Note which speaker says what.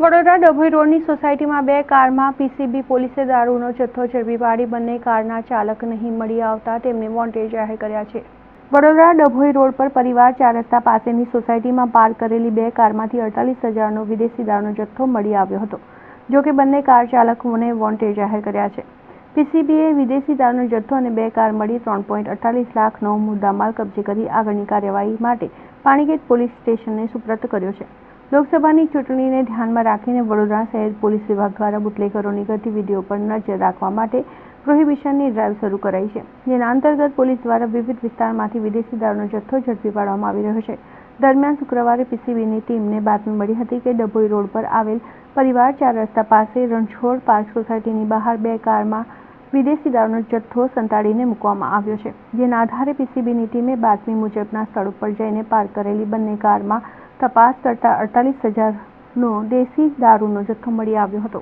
Speaker 1: વડોદરા ડભોઈ રોડની સોસાયટીમાં બે કારમાં પીસીબી પોલીસે દારૂનો જથ્થો ઝડપી પાડી બંને કારના ચાલક નહીં મળી આવતા તેમને વોન્ટેડ જાહેર કર્યા છે. વડોદરા ડભોઈ રોડ પર પરિવાર 4 રસ્તા પાસેની સોસાયટીમાં પાર્ક કરેલી બે કારમાંથી 48,000નો વિદેશી દારૂનો જથ્થો મળી આવ્યો હતો. જો કે બંને કાર ચાલકોને વોન્ટેડ જાહેર કર્યા છે. પીસીબીએ વિદેશી દારૂનો જથ્થો અને બે કાર મળી 3.48 લાખનો મુદ્દામાલ કબજે કરી આગળની કાર્યવાહી માટે પાણીગેટ પોલીસ સ્ટેશનને સુપ્રત કર્યો છે. લોકસભાની ચૂંટણીને ધ્યાનમાં રાખીને વડોદરા શહેર પોલીસ વિભાગ દ્વારા બુટલેગરોની ગતિવિધિઓ પર નજર રાખવા માટે પ્રોહિબિશનની ડ્રાઇવ શરૂ કરાઈ છે, જેના અંતર્ગત પોલીસ દ્વારા વિવિધ વિસ્તારમાંથી વિદેશી દારૂનો જથ્થો ઝડપી પાડવામાં આવી રહ્યો છે. દરમિયાન શુક્રવારે પીસીબીની ટીમને બાતમી મળી હતી કે ડભોઈ રોડ પર આવેલ પરિવાર 4 રસ્તા પાસે રણછોડ પાર્ક સોસાયટીની બહાર બે કારમાં વિદેશી દારૂનો જથ્થો સંતાડીને મૂકવામાં આવ્યો છે, જેના આધારે પીસીબીની ટીમે બાતમી મુજબના સ્થળ ઉપર જઈને પાર્ક કરેલી બંને કારમાં તપાસ કરતા 48,000નો દેશી દારૂનો જથ્થો મળી આવ્યો હતો.